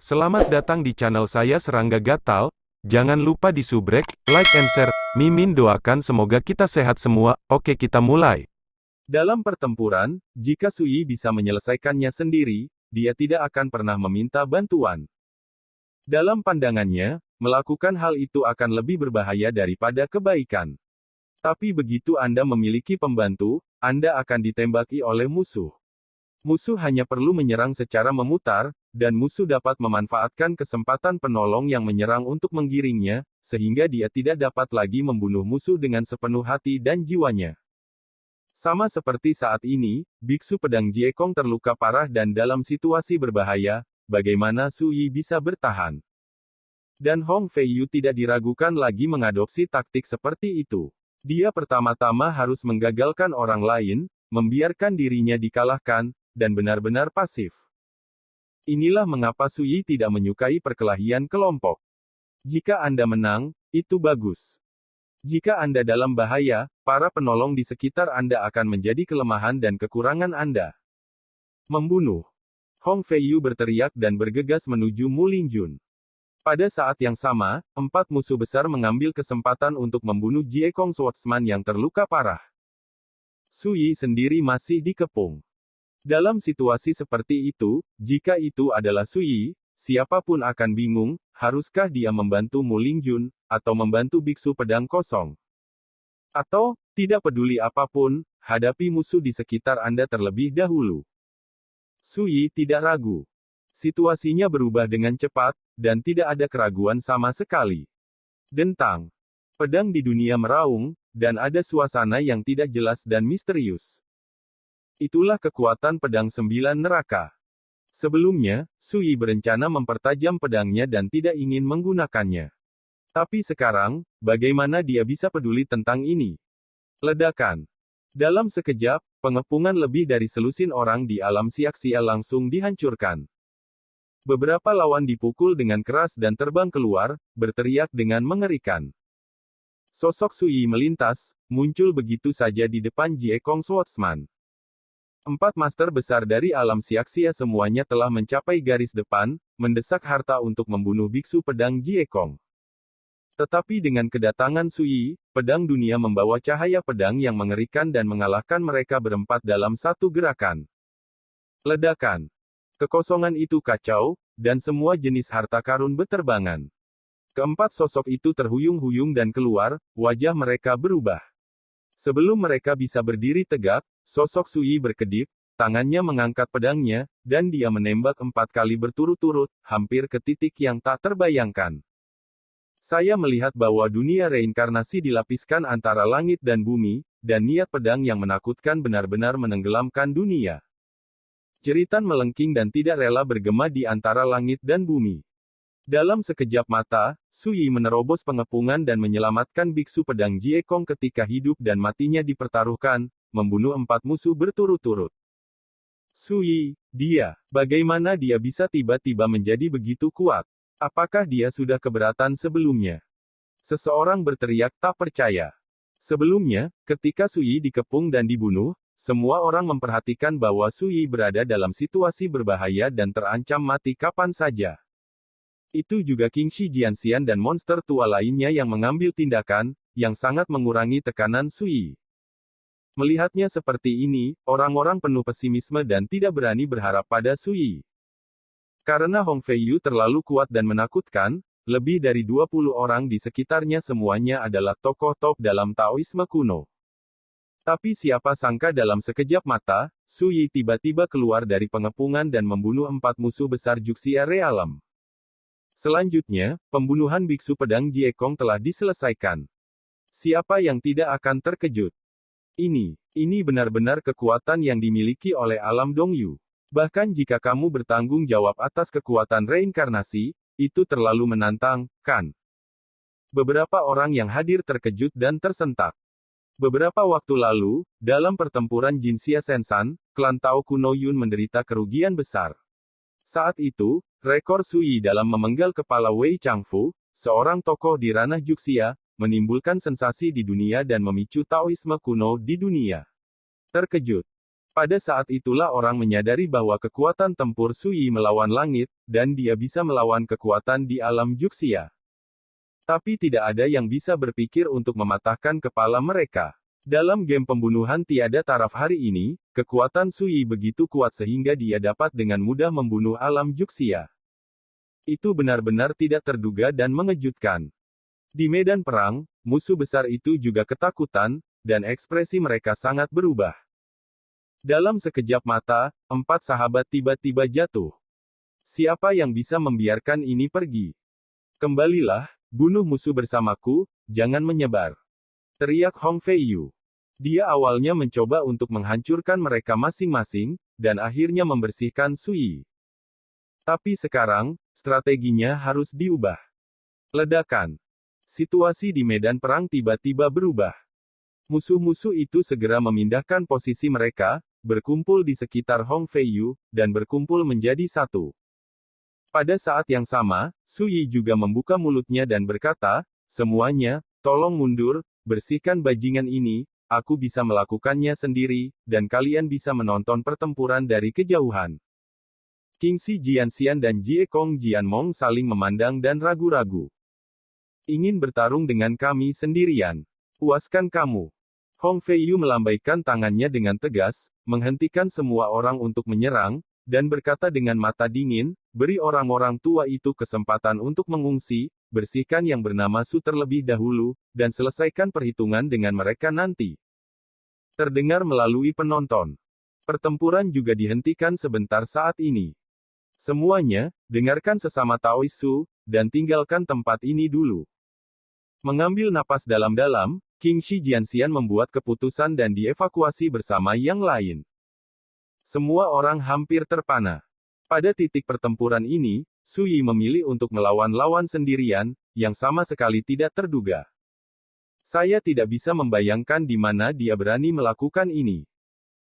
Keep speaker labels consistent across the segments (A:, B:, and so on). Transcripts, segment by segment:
A: Selamat datang di channel saya Serangga Gatal. Jangan lupa di subrek, like and share. Mimin doakan semoga kita sehat semua. Oke, kita mulai. Dalam pertempuran, jika Sui bisa menyelesaikannya sendiri, dia tidak akan pernah meminta bantuan. Dalam pandangannya, melakukan hal itu akan lebih berbahaya daripada kebaikan. Tapi begitu Anda memiliki pembantu, Anda akan ditembaki oleh musuh. Musuh hanya perlu menyerang secara memutar, dan musuh dapat memanfaatkan kesempatan penolong yang menyerang untuk menggiringnya, sehingga dia tidak dapat lagi membunuh musuh dengan sepenuh hati dan jiwanya. Sama seperti saat ini, Biksu Pedang Jiekong terluka parah dan dalam situasi berbahaya, bagaimana Sui bisa bertahan? Dan Hong Feiyu tidak diragukan lagi mengadopsi taktik seperti itu. Dia pertama-tama harus menggagalkan orang lain, membiarkan dirinya dikalahkan, dan benar-benar pasif. Inilah mengapa Sui tidak menyukai perkelahian kelompok. Jika Anda menang, itu bagus. Jika Anda dalam bahaya, para penolong di sekitar Anda akan menjadi kelemahan dan kekurangan Anda. Membunuh. Hong Feiyu berteriak dan bergegas menuju Mu Lingjun. Pada saat yang sama, 4 musuh besar mengambil kesempatan untuk membunuh Jiekong Swordsman yang terluka parah. Sui sendiri masih dikepung. Dalam situasi seperti itu, jika itu adalah Sui, siapapun akan bingung, haruskah dia membantu Mu Lingjun, atau membantu Biksu Pedang Kosong? Atau, tidak peduli apapun, hadapi musuh di sekitar Anda terlebih dahulu. Sui tidak ragu. Situasinya berubah dengan cepat, dan tidak ada keraguan sama sekali. Dentang. Pedang di dunia meraung, dan ada suasana yang tidak jelas dan misterius. Itulah kekuatan pedang 9 neraka. Sebelumnya, Sui berencana mempertajam pedangnya dan tidak ingin menggunakannya. Tapi sekarang, bagaimana dia bisa peduli tentang ini? Ledakan. Dalam sekejap, pengepungan lebih dari selusin orang di alam Siaksia langsung dihancurkan. Beberapa lawan dipukul dengan keras dan terbang keluar, berteriak dengan mengerikan. Sosok Sui melintas, muncul begitu saja di depan Jiekong Swordsman. 4 master besar dari alam Siaksia semuanya telah mencapai garis depan, mendesak harta untuk membunuh Biksu Pedang Jiekong. Tetapi dengan kedatangan Sui, pedang dunia membawa cahaya pedang yang mengerikan dan mengalahkan mereka berempat dalam satu gerakan. Ledakan. Kekosongan itu kacau, dan semua jenis harta karun beterbangan. Keempat sosok itu terhuyung-huyung dan keluar, wajah mereka berubah. Sebelum mereka bisa berdiri tegak, sosok Sui berkedip, tangannya mengangkat pedangnya, dan dia menembak 4 kali berturut-turut, hampir ke titik yang tak terbayangkan. Saya melihat bahwa dunia reinkarnasi dilapiskan antara langit dan bumi, dan niat pedang yang menakutkan benar-benar menenggelamkan dunia. Jeritan melengking dan tidak rela bergema di antara langit dan bumi. Dalam sekejap mata, Sui menerobos pengepungan dan menyelamatkan Biksu Pedang Jiekong ketika hidup dan matinya dipertaruhkan, membunuh 4 musuh berturut-turut. Sui, bagaimana dia bisa tiba-tiba menjadi begitu kuat? Apakah dia sudah keberatan sebelumnya? Seseorang berteriak tak percaya. Sebelumnya, ketika Sui dikepung dan dibunuh, semua orang memperhatikan bahwa Sui berada dalam situasi berbahaya dan terancam mati kapan saja. Itu juga Kingxi Jianxian dan monster tua lainnya yang mengambil tindakan, yang sangat mengurangi tekanan Sui. Melihatnya seperti ini, orang-orang penuh pesimisme dan tidak berani berharap pada Sui. Karena Hong Feiyu terlalu kuat dan menakutkan, lebih dari 20 orang di sekitarnya semuanya adalah tokoh top dalam Taoisme kuno. Tapi siapa sangka dalam sekejap mata, Sui tiba-tiba keluar dari pengepungan dan membunuh 4 musuh besar Juxia Realem. Selanjutnya, pembunuhan Biksu Pedang Jiekong telah diselesaikan. Siapa yang tidak akan terkejut? Ini benar-benar kekuatan yang dimiliki oleh alam Dongyu. Bahkan jika kamu bertanggung jawab atas kekuatan reinkarnasi, itu terlalu menantang, kan? Beberapa orang yang hadir terkejut dan tersentak. Beberapa waktu lalu, dalam pertempuran Jinxia Sensan, klan Tao kuno Yun menderita kerugian besar. Saat itu, rekor Sui dalam memenggal kepala Wei Changfu, seorang tokoh di ranah Juxia, menimbulkan sensasi di dunia dan memicu Taoisme kuno di dunia. Terkejut. Pada saat itulah orang menyadari bahwa kekuatan tempur Sui melawan langit, dan dia bisa melawan kekuatan di alam Juxia. Tapi tidak ada yang bisa berpikir untuk mematahkan kepala mereka. Dalam game pembunuhan tiada taraf hari ini, kekuatan Sui begitu kuat sehingga dia dapat dengan mudah membunuh alam Juxia. Itu benar-benar tidak terduga dan mengejutkan. Di medan perang, musuh besar itu juga ketakutan, dan ekspresi mereka sangat berubah. Dalam sekejap mata, 4 sahabat tiba-tiba jatuh. Siapa yang bisa membiarkan ini pergi? Kembalilah, bunuh musuh bersamaku, jangan menyebar. Teriak Hong Feiyu. Dia awalnya mencoba untuk menghancurkan mereka masing-masing, dan akhirnya membersihkan Sui. Tapi sekarang, strateginya harus diubah. Ledakan. Situasi di medan perang tiba-tiba berubah. Musuh-musuh itu segera memindahkan posisi mereka, berkumpul di sekitar Hong Feiyu, dan berkumpul menjadi satu. Pada saat yang sama, Sui juga membuka mulutnya dan berkata, "Semuanya, tolong mundur, bersihkan bajingan ini, aku bisa melakukannya sendiri, dan kalian bisa menonton pertempuran dari kejauhan." Kingxi Jianxian dan Jie Kong Jianmong saling memandang dan ragu-ragu. "Ingin bertarung dengan kami sendirian? Puaskan kamu." Hong Feiyu melambaikan tangannya dengan tegas, menghentikan semua orang untuk menyerang, dan berkata dengan mata dingin, "Beri orang-orang tua itu kesempatan untuk mengungsi, bersihkan yang bernama Su terlebih dahulu, dan selesaikan perhitungan dengan mereka nanti." Terdengar melalui penonton. Pertempuran juga dihentikan sebentar saat ini. Semuanya, dengarkan sesama Taois Su, dan tinggalkan tempat ini dulu. Mengambil napas dalam-dalam, Kingxi Jianxian membuat keputusan dan dievakuasi bersama yang lain. Semua orang hampir terpana. Pada titik pertempuran ini, Sui memilih untuk melawan lawan sendirian, yang sama sekali tidak terduga. Saya tidak bisa membayangkan di mana dia berani melakukan ini.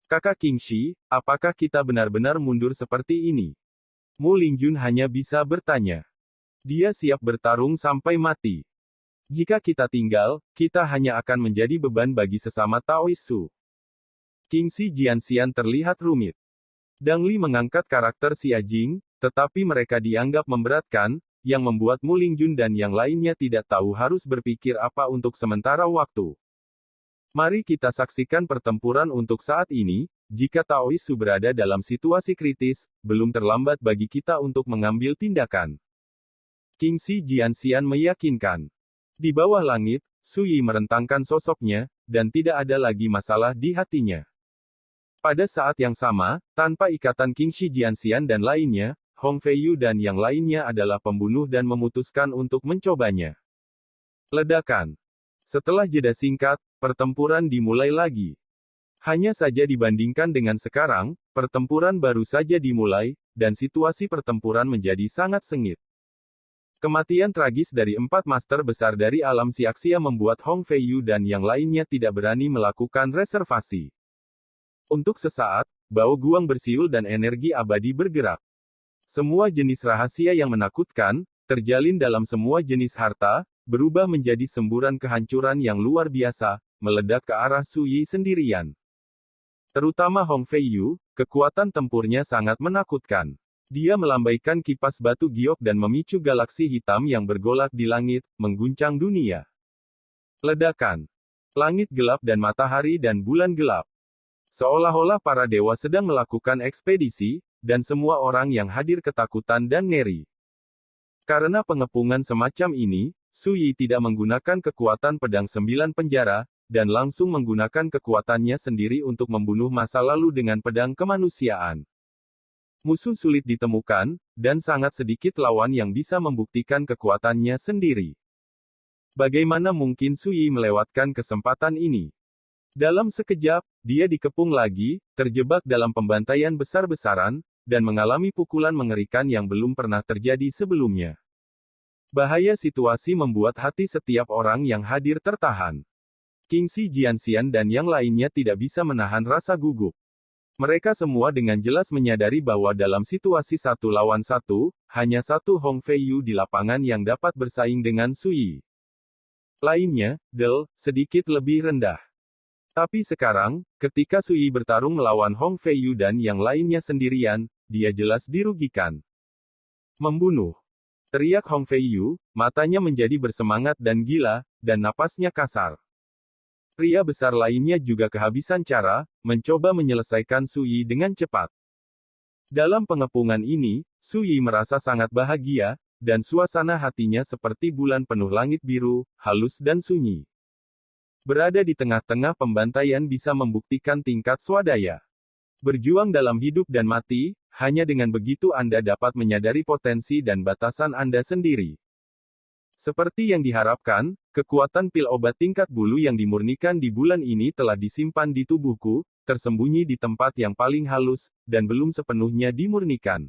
A: Kakak Kingxi, apakah kita benar-benar mundur seperti ini? Mu Lingjun hanya bisa bertanya. Dia siap bertarung sampai mati. Jika kita tinggal, kita hanya akan menjadi beban bagi sesama Taois Su. Kingxi Jianxian terlihat rumit. Dang Li mengangkat karakter Xia Jing, tetapi mereka dianggap memberatkan, yang membuat Mu Lingjun dan yang lainnya tidak tahu harus berpikir apa untuk sementara waktu. Mari kita saksikan pertempuran untuk saat ini. Jika Taois Su berada dalam situasi kritis, belum terlambat bagi kita untuk mengambil tindakan. Kingxi Jianxian meyakinkan. Di bawah langit, Sui merentangkan sosoknya, dan tidak ada lagi masalah di hatinya. Pada saat yang sama, tanpa ikatan Kingxi Jianxian dan lainnya, Hong Feiyu dan yang lainnya adalah pembunuh dan memutuskan untuk mencobanya. Ledakan. Setelah jeda singkat, pertempuran dimulai lagi. Hanya saja dibandingkan dengan sekarang, pertempuran baru saja dimulai, dan situasi pertempuran menjadi sangat sengit. Kematian tragis dari 4 master besar dari alam Xiaxia membuat Hong Feiyu dan yang lainnya tidak berani melakukan reservasi. Untuk sesaat, bau guang bersiul dan energi abadi bergerak. Semua jenis rahasia yang menakutkan, terjalin dalam semua jenis harta, berubah menjadi semburan kehancuran yang luar biasa, meledak ke arah Sui sendirian. Terutama Hong Feiyu, kekuatan tempurnya sangat menakutkan. Dia melambaikan kipas batu giok dan memicu galaksi hitam yang bergolak di langit, mengguncang dunia. Ledakan. Langit gelap dan matahari dan bulan gelap. Seolah-olah para dewa sedang melakukan ekspedisi, dan semua orang yang hadir ketakutan dan ngeri. Karena pengepungan semacam ini, Sui tidak menggunakan kekuatan pedang 9 penjara, dan langsung menggunakan kekuatannya sendiri untuk membunuh masa lalu dengan pedang kemanusiaan. Musuh sulit ditemukan, dan sangat sedikit lawan yang bisa membuktikan kekuatannya sendiri. Bagaimana mungkin Sui melewatkan kesempatan ini? Dalam sekejap, dia dikepung lagi, terjebak dalam pembantaian besar-besaran, dan mengalami pukulan mengerikan yang belum pernah terjadi sebelumnya. Bahaya situasi membuat hati setiap orang yang hadir tertahan. Kingxi Jianxian dan yang lainnya tidak bisa menahan rasa gugup. Mereka semua dengan jelas menyadari bahwa dalam situasi 1 lawan 1, hanya satu Hong Feiyu di lapangan yang dapat bersaing dengan Sui. Lainnya, sedikit lebih rendah. Tapi sekarang, ketika Sui bertarung melawan Hong Feiyu dan yang lainnya sendirian, dia jelas dirugikan. Membunuh. Teriak Hong Feiyu, matanya menjadi bersemangat dan gila, dan napasnya kasar. Pria besar lainnya juga kehabisan cara, mencoba menyelesaikan Sui dengan cepat. Dalam pengepungan ini, Sui merasa sangat bahagia, dan suasana hatinya seperti bulan penuh langit biru, halus dan sunyi. Berada di tengah-tengah pembantaian bisa membuktikan tingkat swadaya. Berjuang dalam hidup dan mati, hanya dengan begitu Anda dapat menyadari potensi dan batasan Anda sendiri. Seperti yang diharapkan, kekuatan pil obat tingkat bulu yang dimurnikan di bulan ini telah disimpan di tubuhku, tersembunyi di tempat yang paling halus, dan belum sepenuhnya dimurnikan.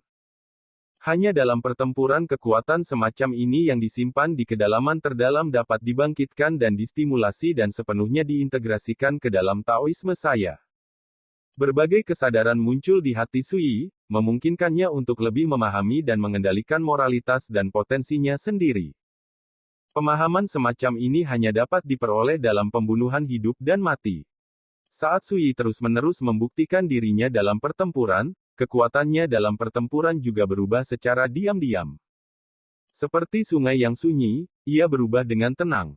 A: Hanya dalam pertempuran kekuatan semacam ini yang disimpan di kedalaman terdalam dapat dibangkitkan dan distimulasi dan sepenuhnya diintegrasikan ke dalam Taoisme saya. Berbagai kesadaran muncul di hati Sui, memungkinkannya untuk lebih memahami dan mengendalikan moralitas dan potensinya sendiri. Pemahaman semacam ini hanya dapat diperoleh dalam pembunuhan hidup dan mati. Saat Sui terus-menerus membuktikan dirinya dalam pertempuran, kekuatannya dalam pertempuran juga berubah secara diam-diam. Seperti sungai yang sunyi, ia berubah dengan tenang.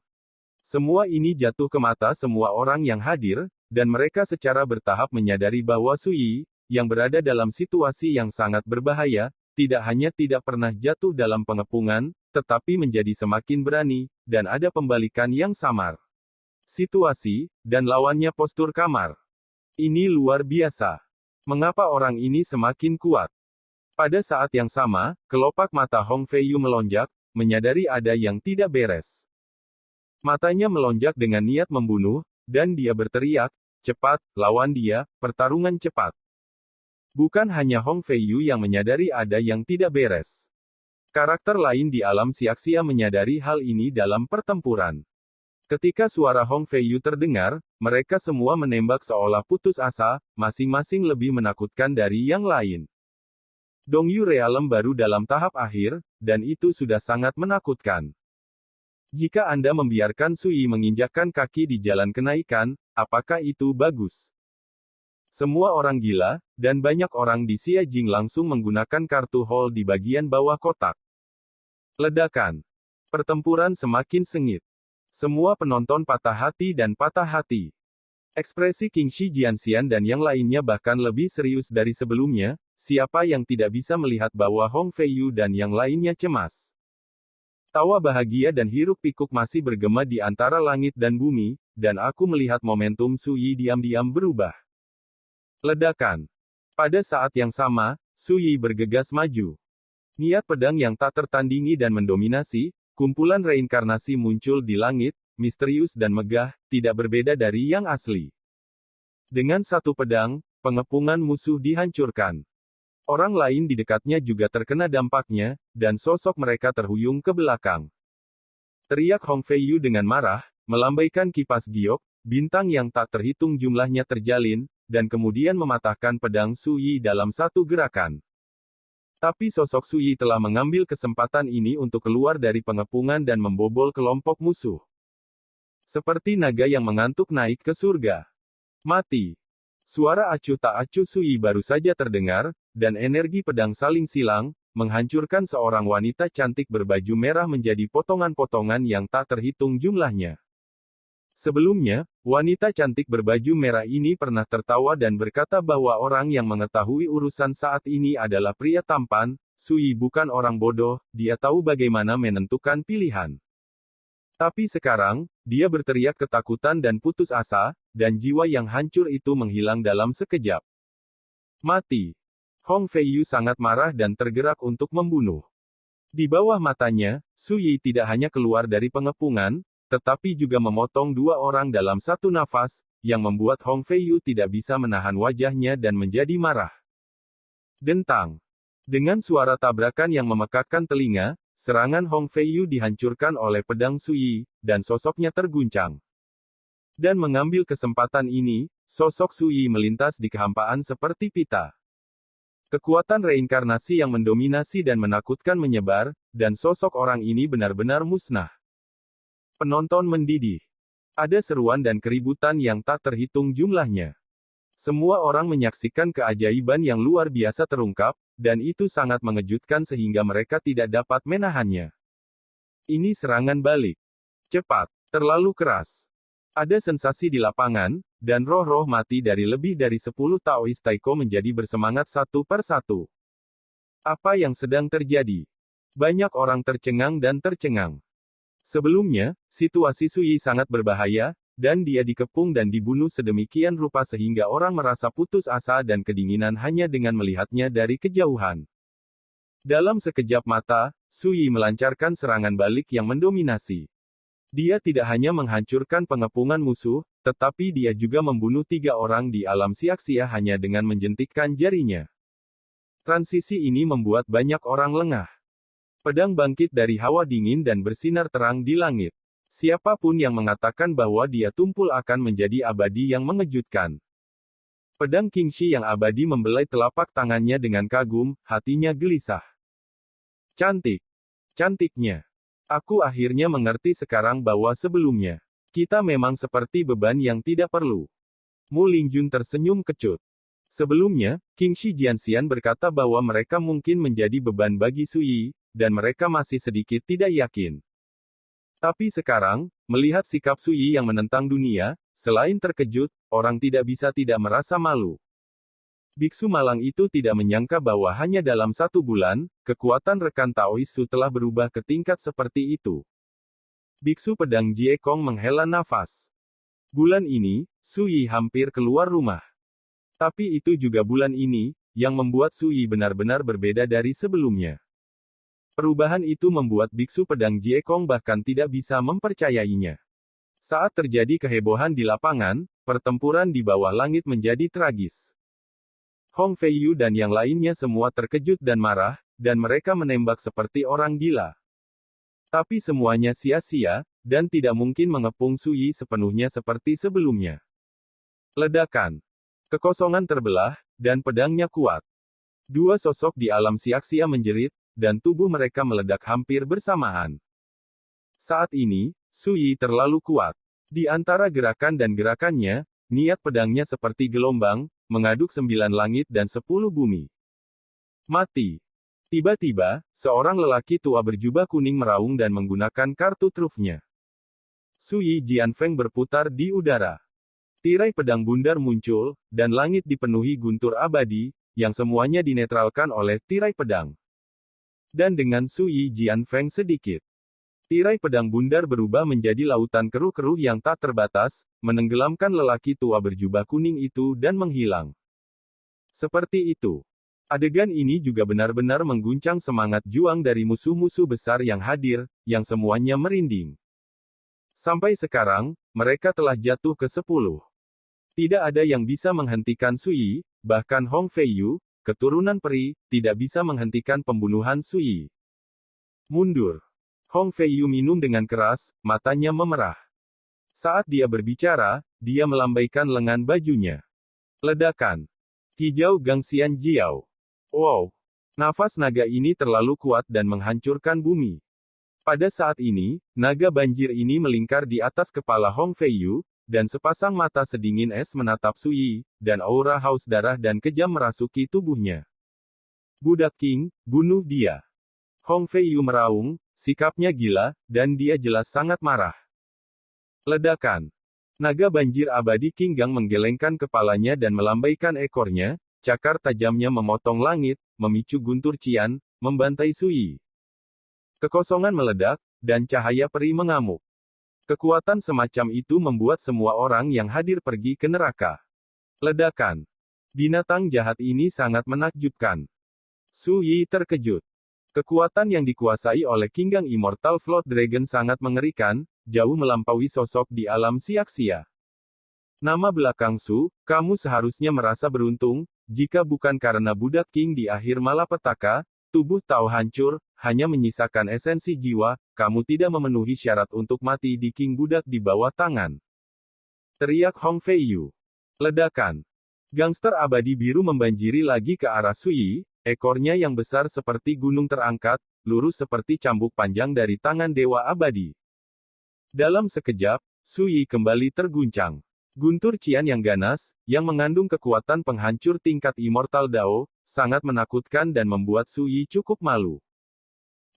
A: Semua ini jatuh ke mata semua orang yang hadir, dan mereka secara bertahap menyadari bahwa Sui, yang berada dalam situasi yang sangat berbahaya, tidak hanya tidak pernah jatuh dalam pengepungan, tetapi menjadi semakin berani, dan ada pembalikan yang samar. Situasi, dan lawannya postur kamar. Ini luar biasa. Mengapa orang ini semakin kuat? Pada saat yang sama, kelopak mata Hong Feiyu melonjak, menyadari ada yang tidak beres. Matanya melonjak dengan niat membunuh, dan dia berteriak, cepat, lawan dia, pertarungan cepat. Bukan hanya Hong Feiyu yang menyadari ada yang tidak beres. Karakter lain di alam Siaksia menyadari hal ini dalam pertempuran. Ketika suara Hong Feiyu terdengar, mereka semua menembak seolah putus asa, masing-masing lebih menakutkan dari yang lain. Dongyu Realem baru dalam tahap akhir, dan itu sudah sangat menakutkan. Jika Anda membiarkan Sui menginjakkan kaki di jalan kenaikan, apakah itu bagus? Semua orang gila, dan banyak orang di Xiajing langsung menggunakan kartu hall di bagian bawah kotak. Ledakan. Pertempuran semakin sengit. Semua penonton patah hati dan patah hati. Ekspresi King Shi Jianxian dan yang lainnya bahkan lebih serius dari sebelumnya, siapa yang tidak bisa melihat bahwa Hong Feiyu dan yang lainnya cemas. Tawa bahagia dan hiruk-pikuk masih bergema di antara langit dan bumi, dan aku melihat momentum Sui diam-diam berubah. Ledakan. Pada saat yang sama, Sui bergegas maju. Niat pedang yang tak tertandingi dan mendominasi, kumpulan reinkarnasi muncul di langit, misterius dan megah, tidak berbeda dari yang asli. Dengan satu pedang, pengepungan musuh dihancurkan. Orang lain di dekatnya juga terkena dampaknya, dan sosok mereka terhuyung ke belakang. Teriak Hong Feiyu dengan marah, melambaikan kipas giok, bintang yang tak terhitung jumlahnya terjalin, dan kemudian mematahkan pedang Sui dalam satu gerakan. Tapi sosok Sui telah mengambil kesempatan ini untuk keluar dari pengepungan dan membobol kelompok musuh. Seperti naga yang mengantuk naik ke surga. Mati. Suara acuh tak acuh Sui baru saja terdengar, dan energi pedang saling silang, menghancurkan seorang wanita cantik berbaju merah menjadi potongan-potongan yang tak terhitung jumlahnya. Sebelumnya, wanita cantik berbaju merah ini pernah tertawa dan berkata bahwa orang yang mengetahui urusan saat ini adalah pria tampan. Sui bukan orang bodoh, dia tahu bagaimana menentukan pilihan. Tapi sekarang, dia berteriak ketakutan dan putus asa, dan jiwa yang hancur itu menghilang dalam sekejap. Mati. Hong Feiyu sangat marah dan tergerak untuk membunuh. Di bawah matanya, Sui tidak hanya keluar dari pengepungan, tetapi juga memotong dua orang dalam satu nafas, yang membuat Hong Feiyu tidak bisa menahan wajahnya dan menjadi marah. Dentang. Dengan suara tabrakan yang memekakkan telinga, serangan Hong Feiyu dihancurkan oleh pedang Sui, dan sosoknya terguncang. Dan mengambil kesempatan ini, sosok Sui melintas di kehampaan seperti pita. Kekuatan reinkarnasi yang mendominasi dan menakutkan menyebar, dan sosok orang ini benar-benar musnah. Penonton mendidih. Ada seruan dan keributan yang tak terhitung jumlahnya. Semua orang menyaksikan keajaiban yang luar biasa terungkap, dan itu sangat mengejutkan sehingga mereka tidak dapat menahannya. Ini serangan balik. Cepat, terlalu keras. Ada sensasi di lapangan, dan roh-roh mati dari lebih dari 10 Taoist Taiko menjadi bersemangat satu per satu. Apa yang sedang terjadi? Banyak orang tercengang dan tercengang. Sebelumnya, situasi Sui sangat berbahaya, dan dia dikepung dan dibunuh sedemikian rupa sehingga orang merasa putus asa dan kedinginan hanya dengan melihatnya dari kejauhan. Dalam sekejap mata, Sui melancarkan serangan balik yang mendominasi. Dia tidak hanya menghancurkan pengepungan musuh, tetapi dia juga membunuh 3 orang di alam siak-sia hanya dengan menjentikkan jarinya. Transisi ini membuat banyak orang lengah. Pedang bangkit dari hawa dingin dan bersinar terang di langit. Siapapun yang mengatakan bahwa dia tumpul akan menjadi abadi yang mengejutkan. Pedang Kingshi yang abadi membelai telapak tangannya dengan kagum, hatinya gelisah. Cantik. Cantiknya. Aku akhirnya mengerti sekarang bahwa sebelumnya, kita memang seperti beban yang tidak perlu. Mu Lingjun tersenyum kecut. Sebelumnya, Kingshi Jianxian berkata bahwa mereka mungkin menjadi beban bagi Sui, dan mereka masih sedikit tidak yakin. Tapi sekarang, melihat sikap Sui yang menentang dunia, selain terkejut, orang tidak bisa tidak merasa malu. Biksu malang itu tidak menyangka bahwa hanya dalam 1 bulan, kekuatan rekan Taoisu telah berubah ke tingkat seperti itu. Biksu pedang Jie Kong menghela nafas. Bulan ini, Sui hampir keluar rumah. Tapi itu juga bulan ini, yang membuat Sui benar-benar berbeda dari sebelumnya. Perubahan itu membuat biksu pedang Jie Kong bahkan tidak bisa mempercayainya. Saat terjadi kehebohan di lapangan, pertempuran di bawah langit menjadi tragis. Hong Feiyu dan yang lainnya semua terkejut dan marah, dan mereka menembak seperti orang gila. Tapi semuanya sia-sia, dan tidak mungkin mengepung Sui sepenuhnya seperti sebelumnya. Ledakan. Kekosongan terbelah, dan pedangnya kuat. 2 sosok di alam siak-sia menjerit, dan tubuh mereka meledak hampir bersamaan. Saat ini, Sui terlalu kuat. Di antara gerakan dan gerakannya, niat pedangnya seperti gelombang, mengaduk 9 langit dan 10 bumi. Mati. Tiba-tiba, seorang lelaki tua berjubah kuning meraung dan menggunakan kartu trufnya. Sui Jianfeng berputar di udara. Tirai pedang bundar muncul, dan langit dipenuhi guntur abadi, yang semuanya dinetralkan oleh tirai pedang. Dan dengan Sui Jianfeng sedikit, tirai pedang bundar berubah menjadi lautan keruh-keruh yang tak terbatas, menenggelamkan lelaki tua berjubah kuning itu dan menghilang. Seperti itu. Adegan ini juga benar-benar mengguncang semangat juang dari musuh-musuh besar yang hadir, yang semuanya merinding. Sampai sekarang, mereka telah jatuh ke 10. Tidak ada yang bisa menghentikan Sui, bahkan Hong Feiyu, keturunan peri, tidak bisa menghentikan pembunuhan Sui. Mundur. Hong Feiyu minum dengan keras, matanya memerah. Saat dia berbicara, dia melambaikan lengan bajunya. Ledakan. Hijau Gangxian Jiao. Wow. Nafas naga ini terlalu kuat dan menghancurkan bumi. Pada saat ini, naga banjir ini melingkar di atas kepala Hong Feiyu, dan sepasang mata sedingin es menatap Sui, dan aura haus darah dan kejam merasuki tubuhnya. Budak King, bunuh dia. Hong Feiyu meraung, sikapnya gila, dan dia jelas sangat marah. Ledakan. Naga banjir abadi King Gang menggelengkan kepalanya dan melambaikan ekornya, cakar tajamnya memotong langit, memicu guntur cian, membantai Sui. Kekosongan meledak, dan cahaya peri mengamuk. Kekuatan semacam itu membuat semua orang yang hadir pergi ke neraka. Ledakan. Binatang jahat ini sangat menakjubkan. Sui terkejut. Kekuatan yang dikuasai oleh King Gang Immortal Float Dragon sangat mengerikan, jauh melampaui sosok di alam siak-sia. Nama belakang Su, kamu seharusnya merasa beruntung, jika bukan karena budak King di akhir malapetaka, tubuh Tao hancur, hanya menyisakan esensi jiwa, kamu tidak memenuhi syarat untuk mati di King budak di bawah tangan. Teriak Hong Feiyu. Ledakan. Gangster abadi biru membanjiri lagi ke arah Sui, ekornya yang besar seperti gunung terangkat, lurus seperti cambuk panjang dari tangan dewa abadi. Dalam sekejap, Sui kembali terguncang. Guntur Qian yang ganas, yang mengandung kekuatan penghancur tingkat immortal Dao, sangat menakutkan dan membuat Sui cukup malu.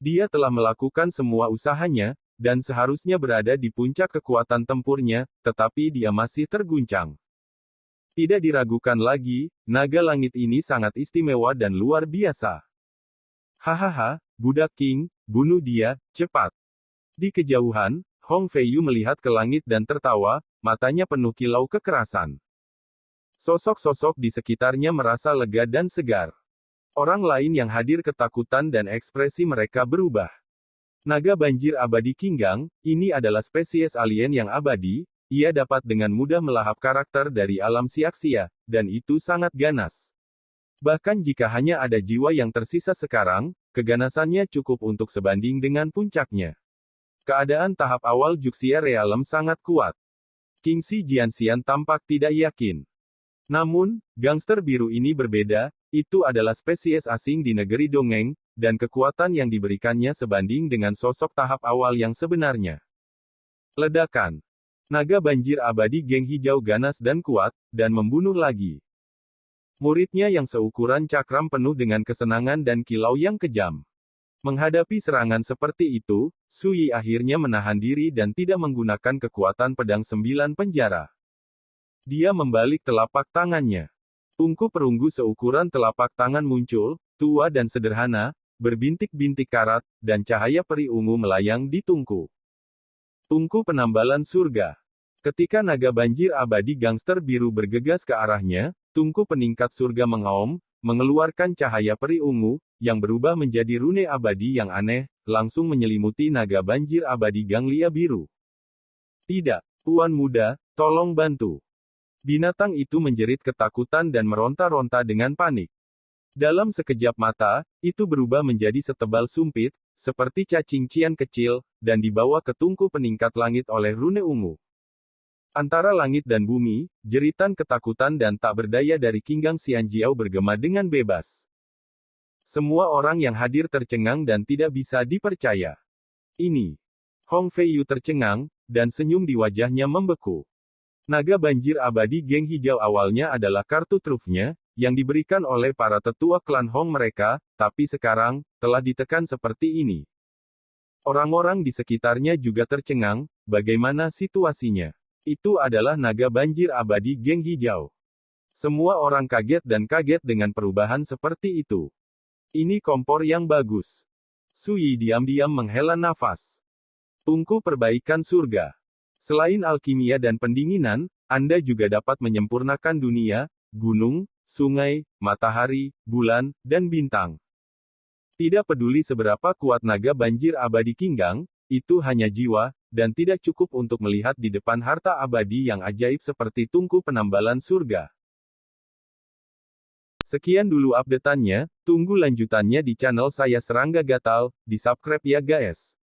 A: Dia telah melakukan semua usahanya, dan seharusnya berada di puncak kekuatan tempurnya, tetapi dia masih terguncang. Tidak diragukan lagi, naga langit ini sangat istimewa dan luar biasa. Hahaha, budak King, bunuh dia, cepat. Di kejauhan, Hong Feiyu melihat ke langit dan tertawa, matanya penuh kilau kekerasan. Sosok-sosok di sekitarnya merasa lega dan segar. Orang lain yang hadir ketakutan dan ekspresi mereka berubah. Naga banjir abadi Kinggang, ini adalah spesies alien yang abadi, ia dapat dengan mudah melahap karakter dari alam siaksia, dan itu sangat ganas. Bahkan jika hanya ada jiwa yang tersisa sekarang, keganasannya cukup untuk sebanding dengan puncaknya. Keadaan tahap awal Juxia Realem sangat kuat. Kingxi Jianxian tampak tidak yakin. Namun, gangster biru ini berbeda, itu adalah spesies asing di negeri dongeng, dan kekuatan yang diberikannya sebanding dengan sosok tahap awal yang sebenarnya. Ledakan. Naga banjir abadi geng hijau ganas dan kuat, dan membunuh lagi. Muridnya yang seukuran cakram penuh dengan kesenangan dan kilau yang kejam. Menghadapi serangan seperti itu, Sui akhirnya menahan diri dan tidak menggunakan kekuatan pedang 9 penjara. Dia membalik telapak tangannya. Tungku perunggu seukuran telapak tangan muncul, tua dan sederhana, berbintik-bintik karat, dan cahaya peri ungu melayang di tungku. Tungku penambalan surga. Ketika naga banjir abadi gangster biru bergegas ke arahnya, tungku peningkat surga mengaum, mengeluarkan cahaya peri ungu, yang berubah menjadi rune abadi yang aneh, langsung menyelimuti naga banjir abadi ganglia biru. Tidak, Tuan Muda, tolong bantu. Binatang itu menjerit ketakutan dan meronta-ronta dengan panik. Dalam sekejap mata, itu berubah menjadi setebal sumpit, seperti cacing cian kecil, dan dibawa ke tungku peningkat langit oleh rune ungu. Antara langit dan bumi, jeritan ketakutan dan tak berdaya dari Kinggang Xianjiao bergema dengan bebas. Semua orang yang hadir tercengang dan tidak bisa dipercaya. Ini. Hong Feiyu tercengang, dan senyum di wajahnya membeku. Naga banjir abadi geng hijau awalnya adalah kartu trufnya, yang diberikan oleh para tetua klan Hong mereka, tapi sekarang, telah ditekan seperti ini. Orang-orang di sekitarnya juga tercengang, bagaimana situasinya? Itu adalah naga banjir abadi geng hijau. Semua orang kaget dan kaget dengan perubahan seperti itu. Ini kompor yang bagus. Sui diam-diam menghela nafas. Tungku perbaikan surga. Selain alkimia dan pendinginan, Anda juga dapat menyempurnakan dunia, gunung, sungai, matahari, bulan, dan bintang. Tidak peduli seberapa kuat naga banjir abadi Kinggang, itu hanya jiwa, dan tidak cukup untuk melihat di depan harta abadi yang ajaib seperti tungku penambalan surga. Sekian dulu update-annya, tunggu lanjutannya di channel saya Serangga Gatal, di subscribe ya guys.